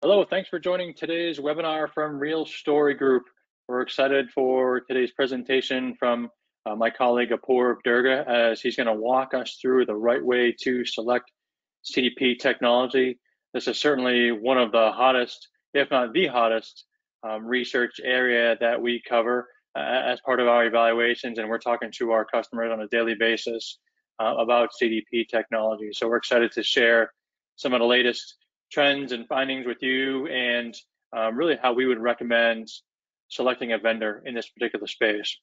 Hello, thanks for joining today's webinar from Real Story Group. We're excited for today's presentation from my colleague Apoorv Durga, as he's going to walk us through the right way to select CDP technology. This is certainly one of the hottest, if not the hottest, research area that we cover as part of our evaluations, and we're talking to our customers on a daily basis about CDP technology. So we're excited to share some of the latest trends and findings with you, and really how we would recommend selecting a vendor in this particular space.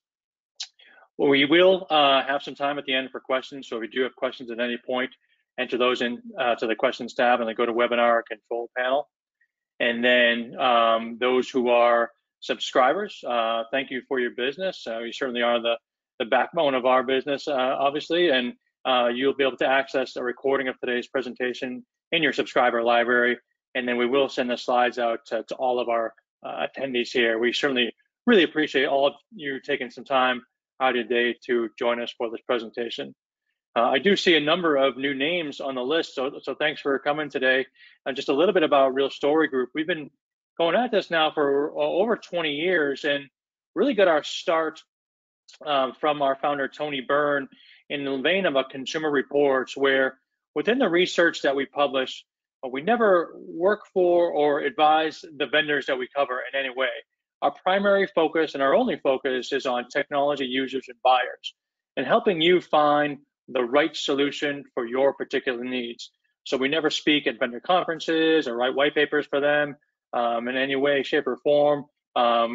Well, we will have some time at the end for questions, so if you do have questions at any point, enter those in to the questions tab and then go to webinar control panel. And then those who are subscribers, thank you for your business. You certainly are the backbone of our business, obviously, and you'll be able to access a recording of today's presentation in your subscriber library, and then we will send the slides out to all of our attendees here. We certainly really appreciate all of you taking some time out of your day to join us for this presentation. I do see a number of new names on the list, so thanks for coming today. Just a little bit about Real Story Group. We've been going at this now for over 20 years and really got our start from our founder, Tony Byrne, in the vein of a Consumer Reports, where within the research that we publish, we never work for or advise the vendors that we cover in any way. Our primary focus and our only focus is on technology users and buyers and helping you find the right solution for your particular needs. So we never speak at vendor conferences or write white papers for them in any way, shape, or form.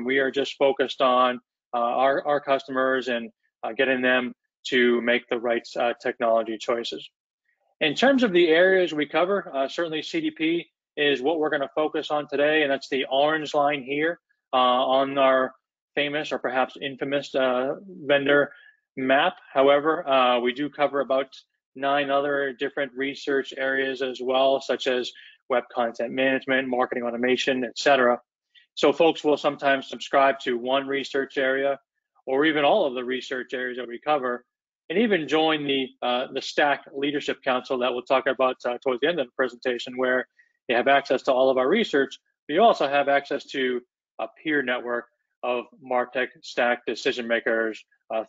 We are just focused on our customers and getting them to make the right technology choices. In terms of the areas we cover, certainly CDP is what we're going to focus on today, and that's the orange line here on our famous or perhaps infamous vendor map. However, we do cover about 9 other different research areas as well, such as web content management, marketing automation, etc. So folks will sometimes subscribe to one research area or even all of the research areas that we cover, and even join the STAC Leadership Council that we'll talk about towards the end of the presentation, where you have access to all of our research, but you also have access to a peer network of MarTech STAC decision makers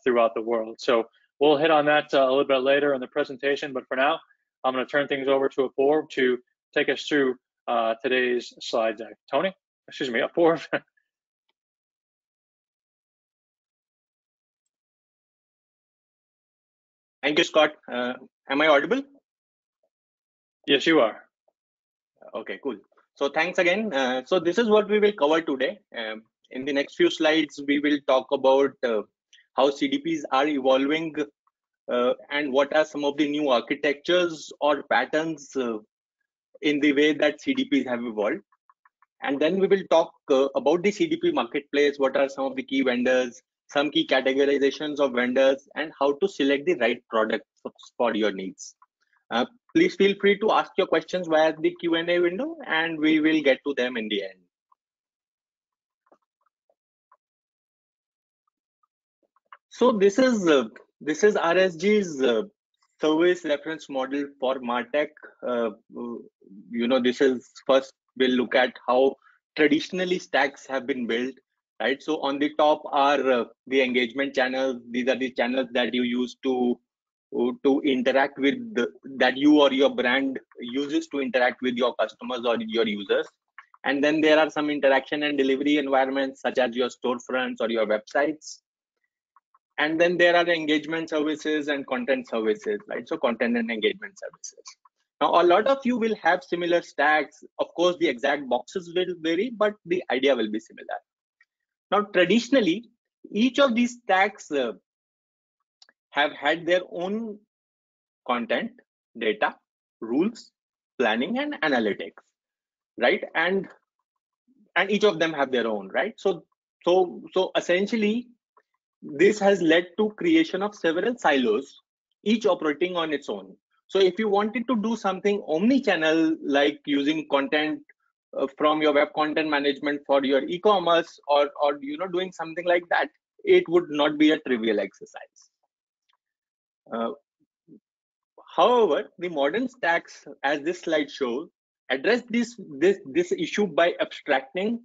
throughout the world. So we'll hit on that a little bit later in the presentation, but for now, I'm going to turn things over to Apoorv to take us through today's slide deck. Apoorv. Thank you, Scott. Am I audible? Yes, you are. Okay, cool. So thanks again. So this is what we will cover today. In the next few slides, we will talk about how CDPs are evolving and what are some of the new architectures or patterns in the way that CDPs have evolved. And then we will talk about the CDP marketplace, what are some of the key vendors, some key categorizations of vendors, and how to select the right product for your needs. Please feel free to ask your questions via the Q&A window, and we will get to them in the end. So this is RSG's service reference model for MarTech. This is first we'll look at how traditionally stacks have been built. Right, so on the top are the engagement channels. These are the channels that you use to interact with, that you or your brand uses to interact with your customers or your users. And then there are some interaction and delivery environments, such as your storefronts or your websites. And then there are the engagement services and content services, right? So content and engagement services. Now, a lot of you will have similar stacks. Of course, the exact boxes will vary, but the idea will be similar. Now, traditionally, each of these stacks have had their own content, data, rules, planning, and analytics, right? And each of them have their own, right? So essentially, this has led to creation of several silos, each operating on its own. So if you wanted to do something omni-channel, like using content from your web content management for your e-commerce, or doing something like that, it would not be a trivial exercise. However, the modern stacks, as this slide shows, address this issue by abstracting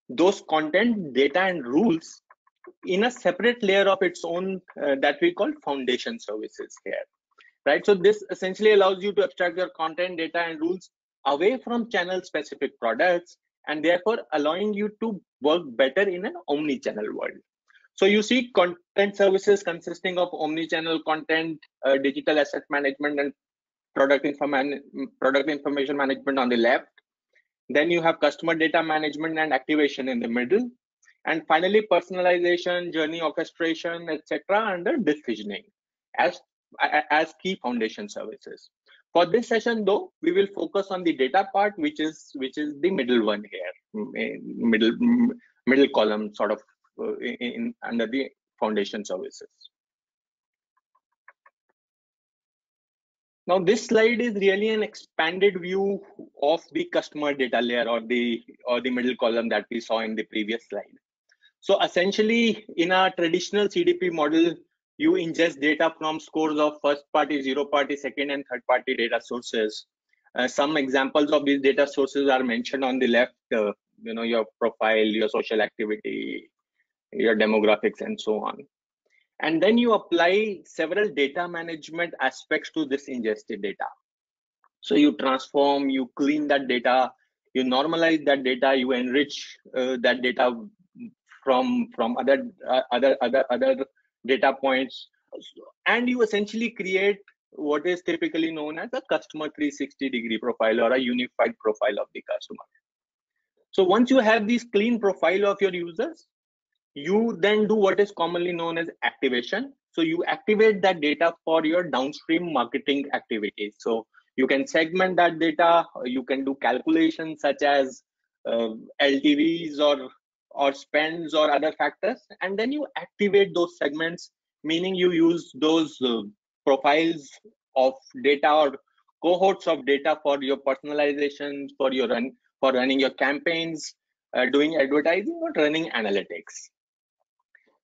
those content, data, and rules in a separate layer of its own that we call foundation services here, right? So this essentially allows you to abstract your content, data, and rules away from channel specific products, and therefore allowing you to work better in an omni-channel world. So you see content services consisting of omni-channel content, digital asset management, and product information management on the left. Then you have customer data management and activation in the middle. And finally, personalization, journey orchestration, etc. under decisioning as key foundation services. For this session, though, we will focus on the data part, which is the middle one here, middle column, sort of under the foundation services. Now, this slide is really an expanded view of the customer data layer, or the middle column that we saw in the previous slide. So essentially, in our traditional CDP model, you ingest data from scores of first party, zero party, second and third party data sources. Some examples of these data sources are mentioned on the left, your profile, your social activity, your demographics, and so on. And then you apply several data management aspects to this ingested data. So you transform, you clean that data, you normalize that data, you enrich that data from other data points, and you essentially create what is typically known as a customer 360-degree profile, or a unified profile of the customer. So once you have this clean profile of your users, you then do what is commonly known as activation. So you activate that data for your downstream marketing activities. So you can segment that data, you can do calculations such as LTVs or spends or other factors, and then you activate those segments, meaning you use those profiles of data or cohorts of data for your personalization, for running your campaigns, doing advertising, or running analytics.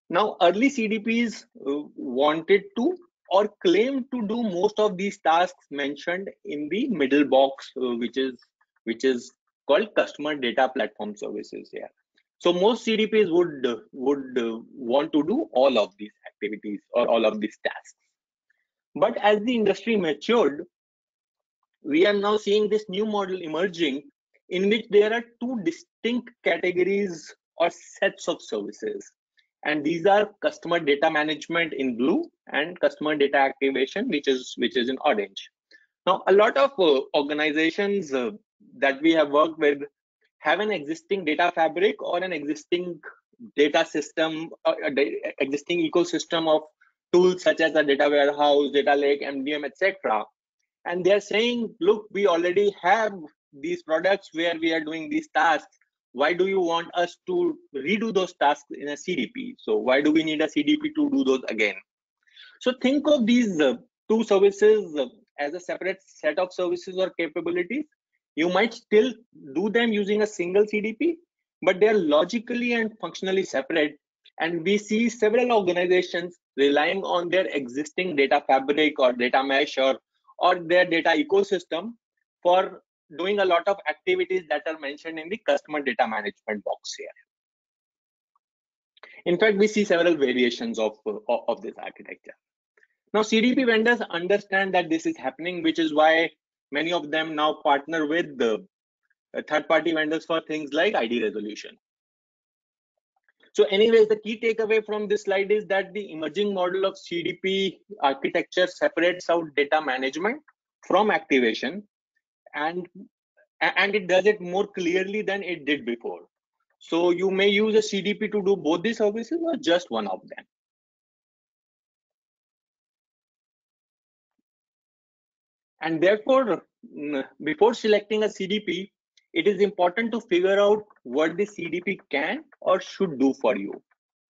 Now, early CDPs wanted to or claimed to do most of these tasks mentioned in the middle box, which is called customer data platform services here. So most CDPs would want to do all of these activities or all of these tasks. But as the industry matured, we are now seeing this new model emerging in which there are two distinct categories or sets of services. And these are customer data management in blue and customer data activation, which is in orange. Now, a lot of organizations that we have worked with have an existing data fabric or an existing data system, existing ecosystem of tools such as a data warehouse, data lake, MDM, etc. And they're saying, look, we already have these products where we are doing these tasks. Why do you want us to redo those tasks in a CDP? So why do we need a CDP to do those again? So think of these two services as a separate set of services or capabilities. You might still do them using a single CDP, but they're logically and functionally separate. And we see several organizations relying on their existing data fabric or data mesh or their data ecosystem for doing a lot of activities that are mentioned in the customer data management box here. In fact, we see several variations of this architecture. Now, CDP vendors understand that this is happening, which is why many of them now partner with the third-party vendors for things like ID resolution. So anyways, the key takeaway from this slide is that the emerging model of CDP architecture separates out data management from activation, and it does it more clearly than it did before. So you may use a CDP to do both the services or just one of them. And therefore, before selecting a CDP, it is important to figure out what the CDP can or should do for you,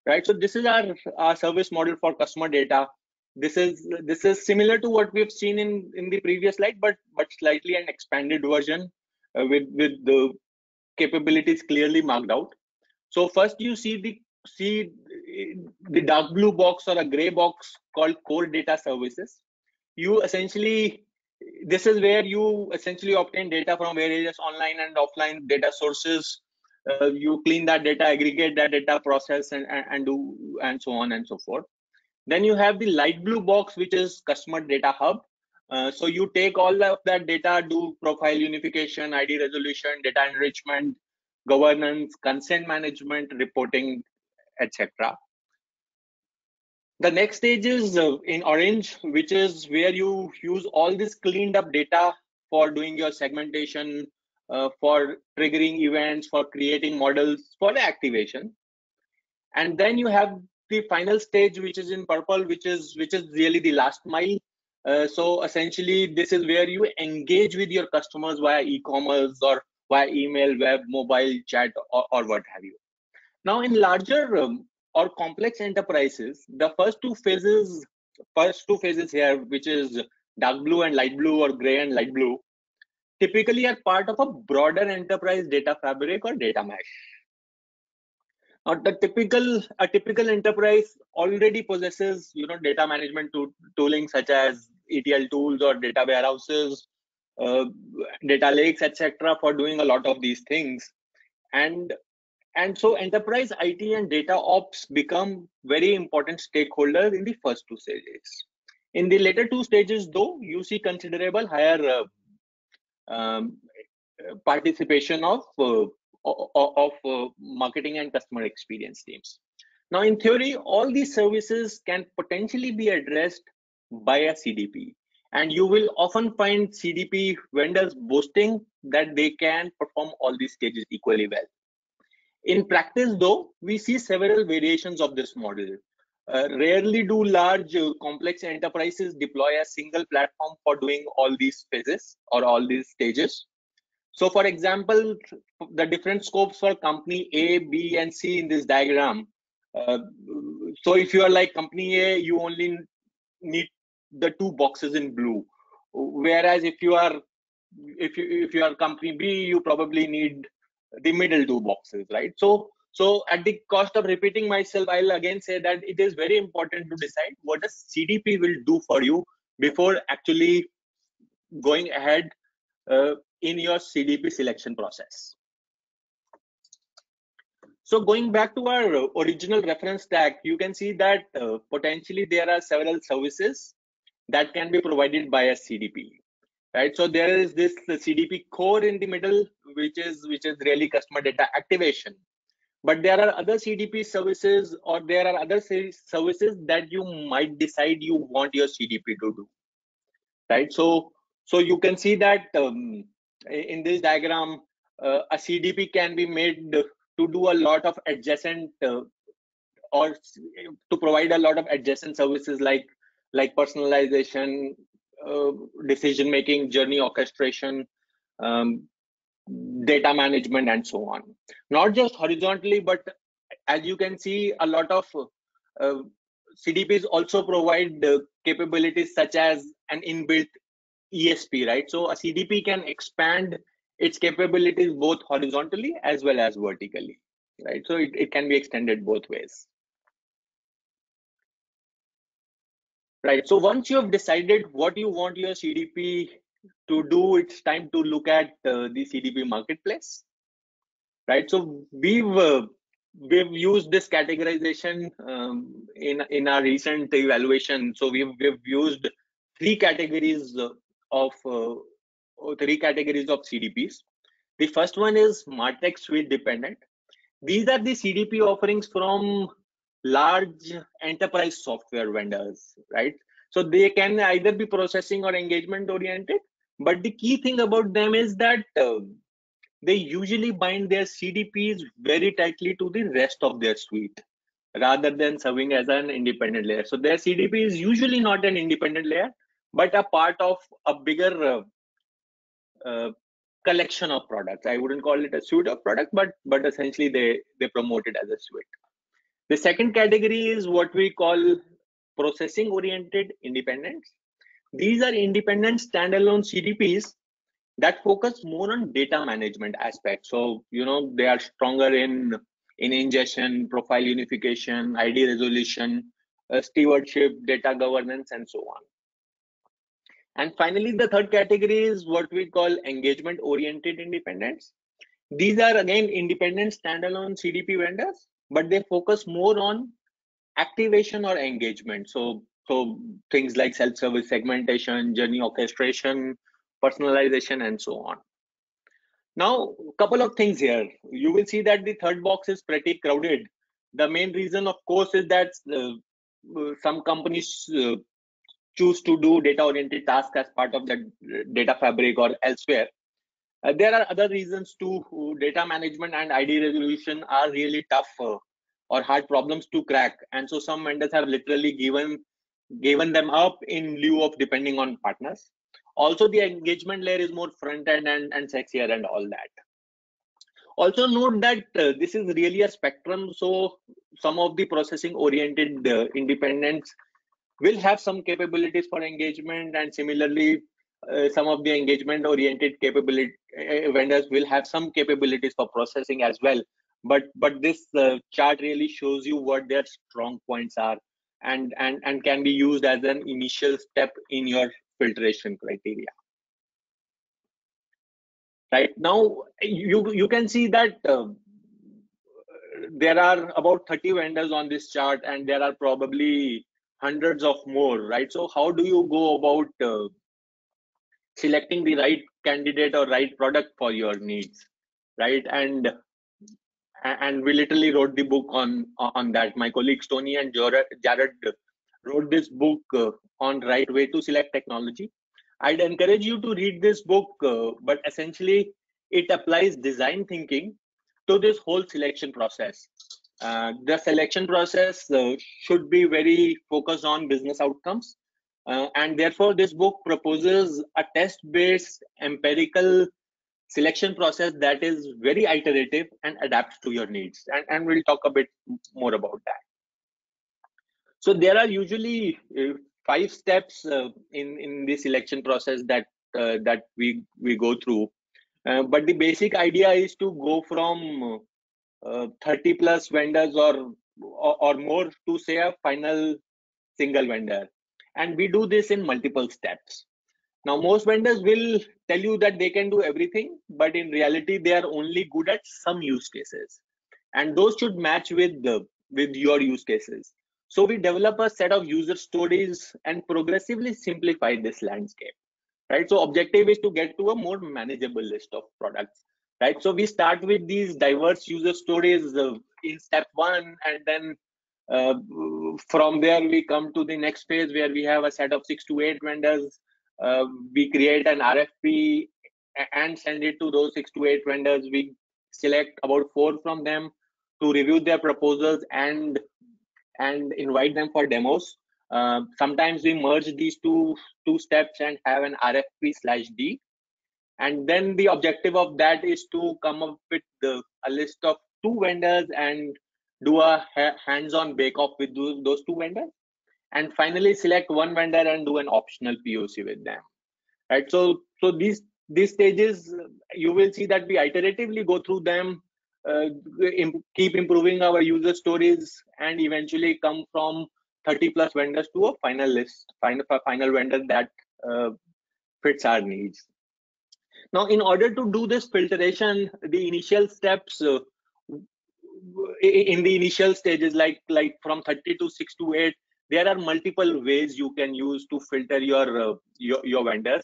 right? So this is our service model for customer data. This is similar to what we've seen in the previous slide, but slightly an expanded version with the capabilities clearly marked out. So first you see the dark blue box or a gray box called core data services. You essentially this is where you essentially obtain data from various online and offline data sources. You clean that data, aggregate that data, process and do and so on and so forth. Then you have the light blue box, which is customer data hub. So you take all of that data, do profile unification, ID resolution, data enrichment, governance, consent management, reporting, etc. The next stage is in orange, which is where you use all this cleaned up data for doing your segmentation, for triggering events, for creating models, for the activation. And then you have the final stage, which is in purple, which is really the last mile. So essentially, this is where you engage with your customers via e-commerce or via email, web, mobile, chat, or what have you. Now, in larger or complex enterprises, the first two phases here, which is dark blue and light blue, or gray and light blue, typically are part of a broader enterprise data fabric or data mesh. Now, a typical enterprise already possesses, data management tooling such as ETL tools or data warehouses, data lakes, etc., for doing a lot of these things. And so enterprise IT and data ops become very important stakeholders in the first two stages. In the later two stages, though, you see considerable higher participation of marketing and customer experience teams. Now, in theory, all these services can potentially be addressed by a CDP. And you will often find CDP vendors boasting that they can perform all these stages equally well. In practice, though, we see several variations of this model. Rarely do large, complex enterprises deploy a single platform for doing all these phases or all these stages. So, for example, the different scopes for company A, B, and C in this diagram. So, if you are like company A, you only need the two boxes in blue, whereas if you are company B, you probably need the middle two boxes, right? So at the cost of repeating myself, I'll again say that it is very important to decide what a CDP will do for you before actually going ahead in your CDP selection process. So going back to our original reference stack, you can see that potentially there are several services that can be provided by a CDP, right? So there is this CDP core in the middle, which is really customer data activation. But there are other CDP services, or there are other services that you might decide you want your CDP to do, right? So you can see that in this diagram, a CDP can be made to do a lot of adjacent or to provide a lot of adjacent services like personalization, decision making, journey orchestration, data management, and so on. Not just horizontally, but as you can see, a lot of CDPs also provide capabilities such as an inbuilt ESP, right? So a CDP can expand its capabilities both horizontally as well as vertically, right? So it can be extended both ways. Right. So once you have decided what you want your CDP to do, it's time to look at the CDP marketplace. Right. So we've used this categorization in our recent evaluation. So we've used three categories of CDPs. The first one is MarTech Suite dependent. These are the CDP offerings from large enterprise software vendors, right? So they can either be processing or engagement oriented, but the key thing about them is that they usually bind their CDPs very tightly to the rest of their suite rather than serving as an independent layer. So their CDP is usually not an independent layer, but a part of a bigger collection of products. I wouldn't call it a suite of products, but essentially they promote it as a suite. The second category is what we call processing oriented independents. These are independent standalone CDPs that focus more on data management aspects. So they are stronger in ingestion, profile unification, ID resolution, stewardship, data governance, and so on. And finally, the third category is what we call engagement-oriented independents. These are again independent standalone CDP vendors, but they focus more on activation or engagement. So things like self-service segmentation, journey orchestration, personalization, and so on. Now, a couple of things here. You will see that the third box is pretty crowded. The main reason, of course, is that some companies choose to do data-oriented tasks as part of the data fabric or elsewhere. There are other reasons too. Data management and ID resolution are really tough or hard problems to crack, and so some vendors have literally given them up in lieu of depending on partners. Also, the engagement layer is more front end and sexier and all that. Also note that this is really a spectrum, so some of the processing oriented independents will have some capabilities for engagement, and similarly some of the engagement oriented capability vendors will have some capabilities for processing as well. But this chart really shows you what their strong points are and can be used as an initial step in your filtration criteria. Right now, you can see that there are about 30 vendors on this chart, and there are probably hundreds of more, right? So how do you go about selecting the right candidate or right product for your needs, right? And we literally wrote the book on that. My colleagues Tony and Jared wrote this book on right way to select technology. I'd encourage you to read this book, but essentially it applies design thinking to this whole selection process. The selection process should be very focused on business outcomes, and therefore this book proposes a test-based empirical selection process that is very iterative and adapts to your needs, and we'll talk a bit more about that. So there are usually 5 steps in the selection process that we go through, but the basic idea is to go from 30 plus vendors or more to say a final single vendor, and we do this in multiple steps. Now, most vendors will tell you that they can do everything, but in reality, they are only good at some use cases, and those should match with your use cases. So we develop a set of user stories and progressively simplify this landscape, right? So objective is to get to a more manageable list of products, right? So we start with these diverse user stories in step 1, and then from there we come to the next phase where we have a set of 6 to 8 vendors. We create an RFP and send it to those 6 to 8 vendors. We select about 4 from them to review their proposals and invite them for demos. Sometimes we merge these two steps and have an RFP/D. And then the objective of that is to come up with a list of 2 vendors and do a hands-on bake-off with those 2 vendors. And finally select 1 vendor and do an optional POC with them, right? So these stages, you will see that we iteratively go through them, keep improving our user stories, and eventually come from 30 plus vendors to a final list, final vendor that fits our needs. Now, in order to do this filtration, the initial steps in the initial stages, like from 30 to 6 to 8, there are multiple ways you can use to filter your vendors.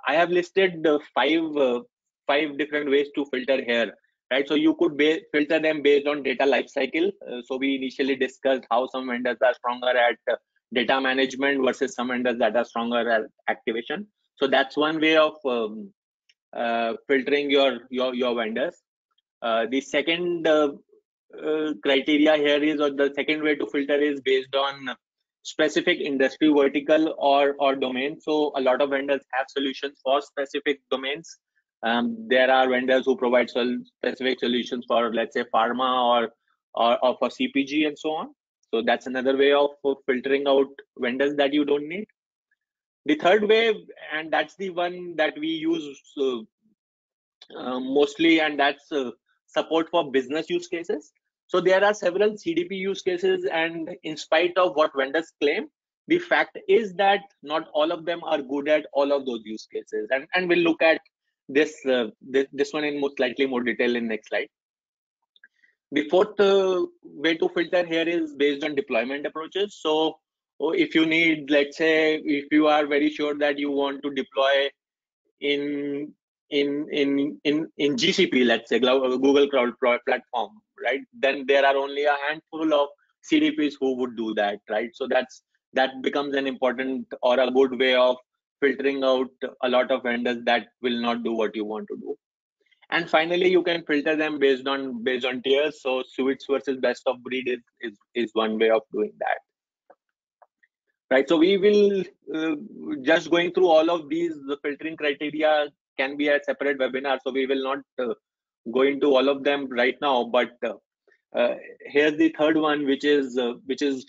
I have listed 5 different ways to filter here, right? So you could filter them based on data lifecycle. So we initially discussed how some vendors are stronger at data management versus some vendors that are stronger at activation. So that's one way of filtering your vendors. The second criteria here is, or the second way to filter is based on specific industry vertical or domain. So a lot of vendors have solutions for specific domains. There are vendors who provide specific solutions for, let's say, pharma or for CPG and so on. So that's another way of filtering out vendors that you don't need. The third way, and that's the one that we use mostly, and that's support for business use cases. So there are several CDP use cases, and in spite of what vendors claim, the fact is that not all of them are good at all of those use cases, and we'll look at this this one in slightly more detail in next slide. The fourth way to filter here is based on deployment approaches. So if you need, let's say, if you are very sure that you want to deploy in GCP, let's say Google Cloud Platform, right? Then there are only a handful of CDPs who would do that, right? So that becomes an important or a good way of filtering out a lot of vendors that will not do what you want to do. And finally, you can filter them based on tiers. So suites versus best of breed is one way of doing that. Right. So we will just going through all of these. The filtering criteria can be a separate webinar, so we will not go into all of them right now. But here's the third one, which is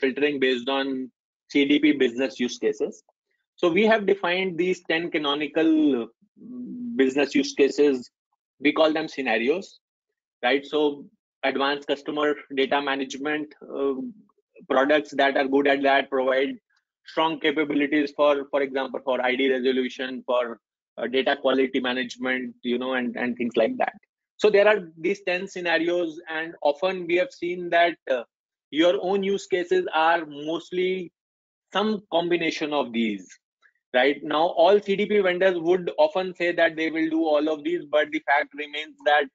filtering based on CDP business use cases. So we have defined these 10 canonical business use cases. We call them scenarios, right? So advanced customer data management products that are good at that provide strong capabilities for example, for ID resolution, for data quality management, and things like that. So there are these 10 scenarios, and often we have seen that your own use cases are mostly some combination of these. Right now, all CDP vendors would often say that they will do all of these, but the fact remains that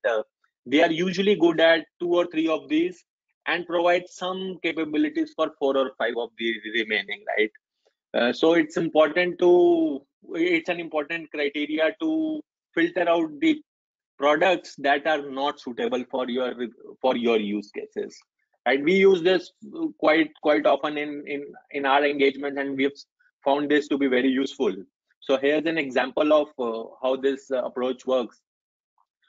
they are usually good at 2 or 3 of these and provide some capabilities for 4 or 5 of the remaining, right? So it's an important criteria to filter out the products that are not suitable for your use cases. Right? We use this quite often in our engagement, and we've found this to be very useful. So here's an example of how this approach works.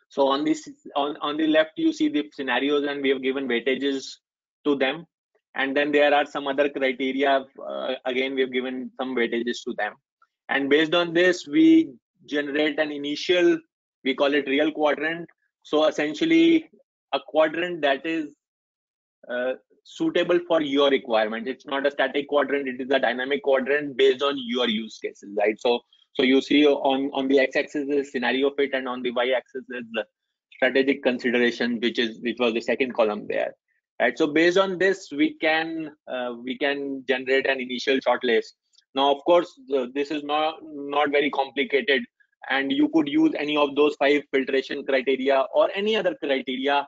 So on the left, you see the scenarios, and we have given weightages to them. And then there are some other criteria. Again, we have given some weightages to them. And based on this, we generate an initial, we call it real quadrant. So essentially, a quadrant that is suitable for your requirement. It's not a static quadrant, it is a dynamic quadrant based on your use cases, right? So you see on the x-axis is scenario fit, and on the y-axis is the strategic consideration, which was the second column there, right? So based on this, we can generate an initial shortlist. Now, of course, this is not very complicated, and you could use any of those 5 filtration criteria or any other criteria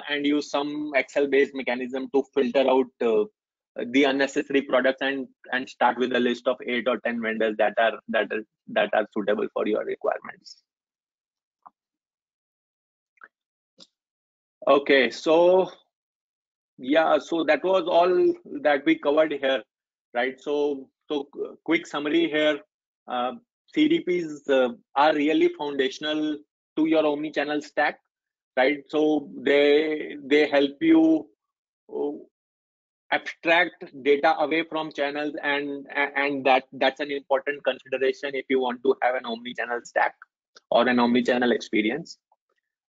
and use some Excel-based mechanism to filter out the unnecessary products and start with a list of 8 or 10 vendors that are suitable for your requirements. Okay, so yeah, so that was all that we covered here, right? So quick summary here. CDPs are really foundational to your omni-channel stack, right? So they help you abstract data away from channels, and that's an important consideration if you want to have an omni-channel stack or an omni-channel experience.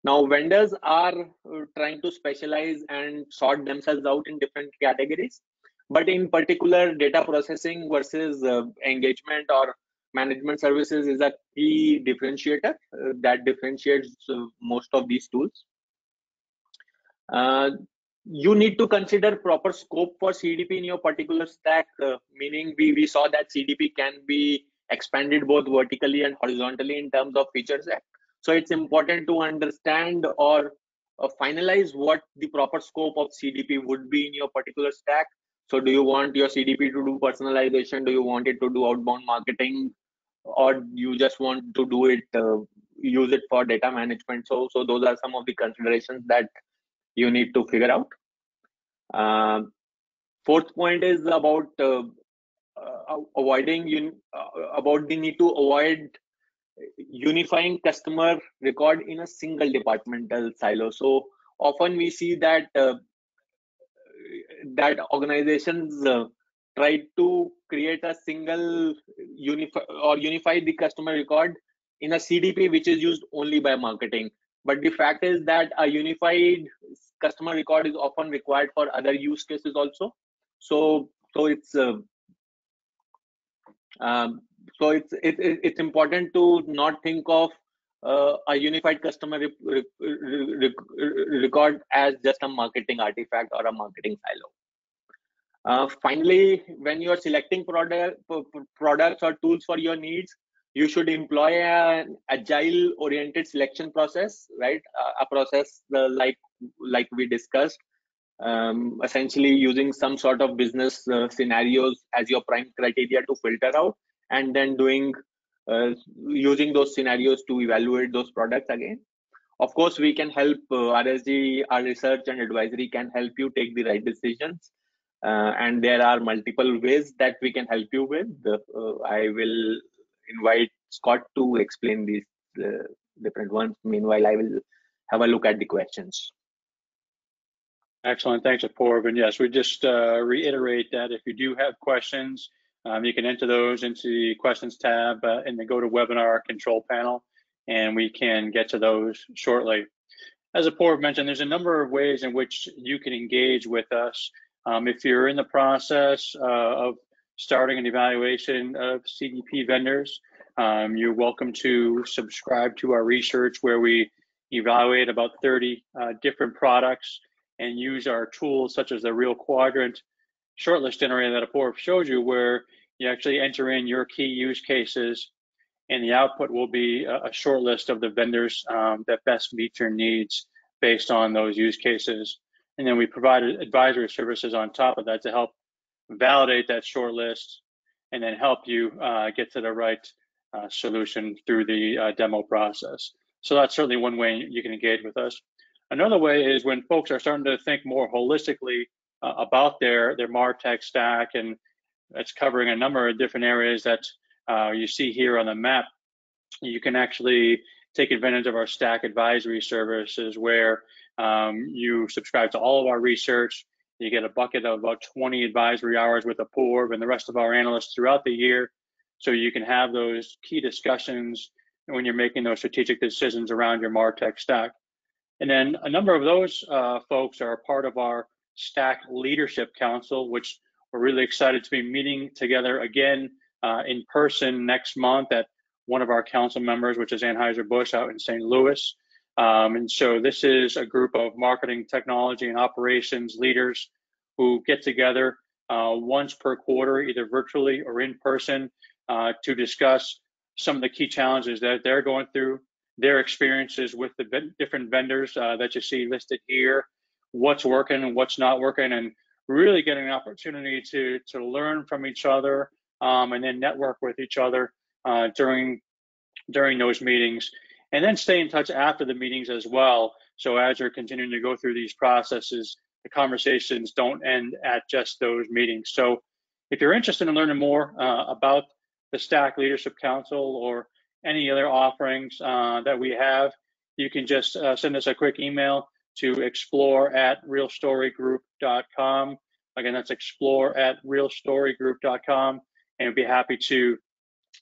Now, vendors are trying to specialize and sort themselves out in different categories, but in particular, data processing versus engagement or management services is a key differentiator that differentiates most of these tools. You need to consider proper scope for CDP in your particular stack, meaning we saw that CDP can be expanded both vertically and horizontally in terms of feature set. So it's important to understand or finalize what the proper scope of CDP would be in your particular stack. So do you want your CDP to do personalization? Do you want it to do outbound marketing? Or you just want to do it, use it for data management? So those are some of the considerations that you need to figure out. Fourth point is about avoiding about the need to avoid unifying customer record in a single departmental silo. So often we see that that organizations try to create a single unify the customer record in a CDP which is used only by marketing. But the fact is that a unified customer record is often required for other use cases also. So it's So it's important to not think of a unified customer record as just a marketing artifact or a marketing silo. Finally, when you are selecting products or tools for your needs, you should employ an agile oriented selection process, right? A process like we discussed, essentially using some sort of business scenarios as your prime criteria to filter out, and then using those scenarios to evaluate those products again. Of course, we can help RSG, our research and advisory can help you take the right decisions. And there are multiple ways that we can help you with. I will invite Scott to explain these different ones. Meanwhile, I will have a look at the questions. Excellent. Thanks, Apoorv. And yes, we just reiterate that if you do have questions, you can enter those into the questions tab in the GoToWebinar control panel, and we can get to those shortly. As Apoorv mentioned, there's a number of ways in which you can engage with us. If you're in the process of starting an evaluation of CDP vendors, you're welcome to subscribe to our research where we evaluate about 30 different products and use our tools such as the Real Quadrant shortlist generator that Apoorv showed you, where you actually enter in your key use cases, and the output will be a short list of the vendors that best meet your needs based on those use cases. And then we provide advisory services on top of that to help validate that short list and then help you get to the right solution through the demo process. So that's certainly one way you can engage with us. Another way is when folks are starting to think more holistically about their MarTech stack, and it's covering a number of different areas that you see here on the map. You can actually take advantage of our Stack Advisory services where you subscribe to all of our research. You get a bucket of about 20 advisory hours with Apoorv and the rest of our analysts throughout the year. So you can have those key discussions when you're making those strategic decisions around your MarTech stack. And then a number of those folks are part of our Stack Leadership Council, which we're really excited to be meeting together again in person next month at one of our council members, which is Anheuser-Busch out in St. Louis. And so this is a group of marketing, technology, and operations leaders who get together once per quarter, either virtually or in person, to discuss some of the key challenges that they're going through, their experiences with the different vendors that you see listed here, what's working and what's not working, and really getting an opportunity to learn from each other and then network with each other during those meetings, and then stay in touch after the meetings as well. So as you're continuing to go through these processes, the conversations don't end at just those meetings. So if you're interested in learning more about the Stack Leadership Council or any other offerings that we have, you can just send us a quick email to explore@realstorygroup.com. Again, that's explore@realstorygroup.com, and we'd be happy to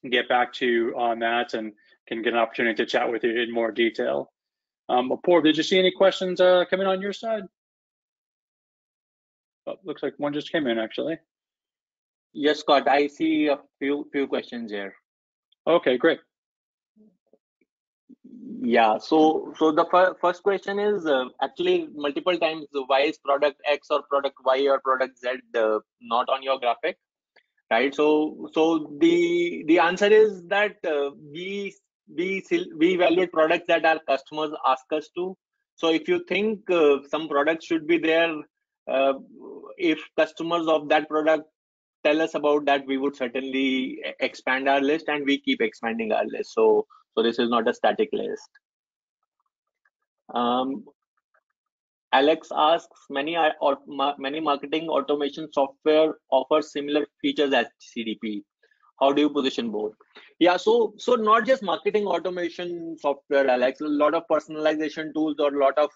get back to you on that and can get an opportunity to chat with you in more detail. Apoorv, did you see any questions coming on your side? Oh, looks like one just came in actually. Yes, Scott, I see a few questions here. Okay, great. Yeah, so the first question is actually multiple times, why is product X or product Y or product Z not on your graphic, right? So the answer is that we evaluate products that our customers ask us to. So if you think some products should be there, if customers of that product tell us about that, we would certainly expand our list, and we keep expanding our list. So this is not a static list. Alex asks, many marketing automation software offers similar features as CDP. How do you position both? Yeah, so not just marketing automation software, Alex. A lot of personalization tools or a lot of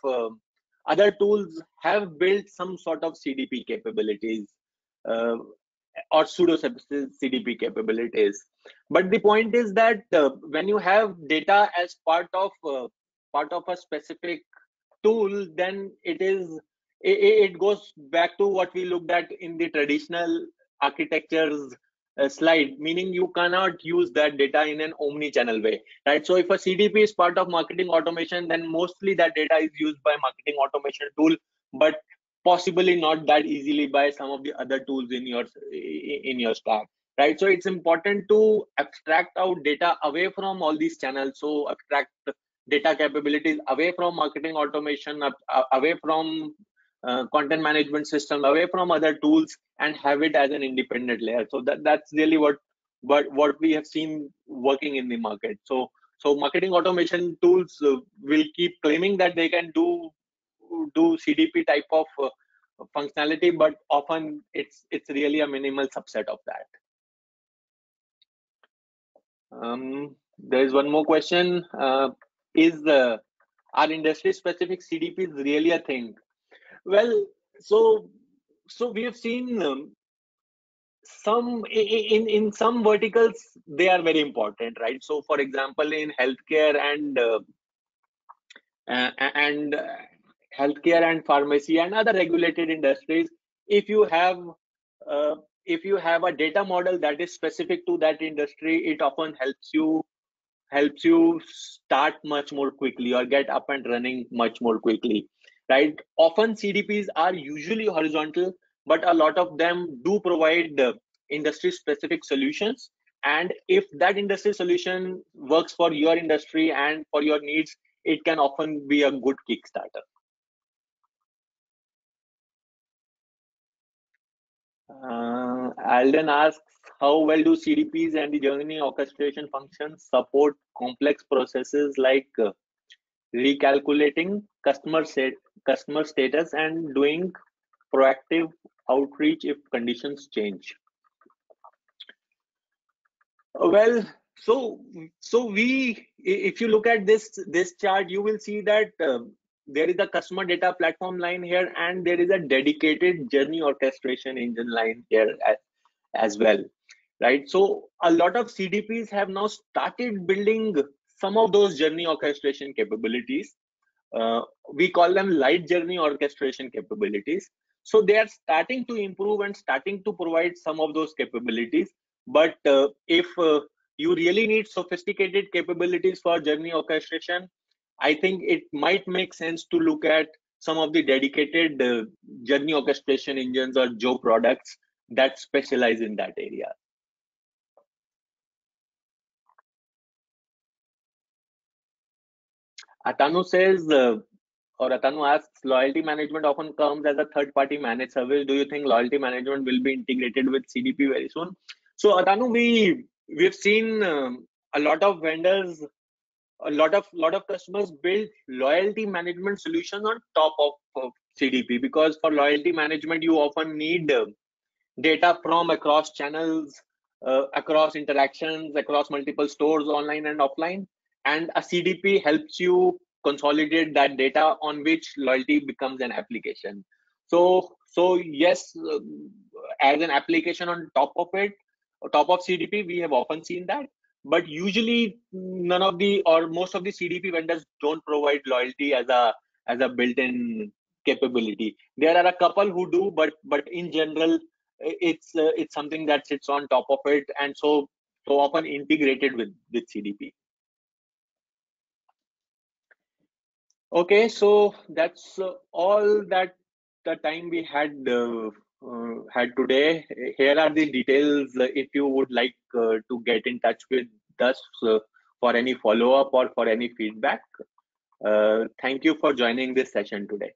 other tools have built some sort of CDP capabilities or pseudo CDP capabilities. But the point is that when you have data as part of a specific tool, then it goes back to what we looked at in the traditional architectures slide, meaning you cannot use that data in an omni-channel way, right? So if a CDP is part of marketing automation, then mostly that data is used by marketing automation tool, but possibly not that easily by some of the other tools in your stack, right? So it's important to abstract out data away from all these channels. So abstract data capabilities away from marketing automation, away from content management system, away from other tools, and have it as an independent layer. So that's really what we have seen working in the market. So marketing automation tools will keep claiming that they can do CDP type of functionality, but often it's really a minimal subset of that. There is one more question. Is are industry specific CDPs really a thing? Well, so we have seen some in some verticals they are very important, right? So for example, in healthcare and healthcare and pharmacy and other regulated industries, if you have a data model that is specific to that industry, it often helps you start much more quickly or get up and running much more quickly, right? Often CDPs are usually horizontal, but a lot of them do provide industry specific solutions. And if that industry solution works for your industry and for your needs, it can often be a good kickstarter. Alden asks, how well do CDPs and the journey orchestration functions support complex processes like recalculating customer status and doing proactive outreach if conditions change? Well, so if you look at this chart, you will see that there is a customer data platform line here, and there is a dedicated journey orchestration engine line here as well, right? So a lot of CDPs have now started building some of those journey orchestration capabilities. We call them light journey orchestration capabilities. So they are starting to improve and starting to provide some of those capabilities. But if you really need sophisticated capabilities for journey orchestration, I think it might make sense to look at some of the dedicated journey orchestration engines or Joe products that specialize in that area. Atanu says, or Atanu asks, loyalty management often comes as a third-party managed service. Do you think loyalty management will be integrated with CDP very soon? So Atanu, we've seen a lot of vendors, a lot of customers build loyalty management solutions on top of CDP, because for loyalty management you often need data from across channels, across interactions, across multiple stores, online and offline. And a CDP helps you consolidate that data on which loyalty becomes an application. So yes, as an application on top of it, top of CDP, we have often seen that. But usually none of the or most of the CDP vendors don't provide loyalty as a built-in capability. There are a couple who do, but in general, it's something that sits on top of it, and so often integrated with CDP. Okay, so that's all that the time we had today. Here are the details if you would like to get in touch with us for any follow-up or for any feedback. Thank you for joining this session today.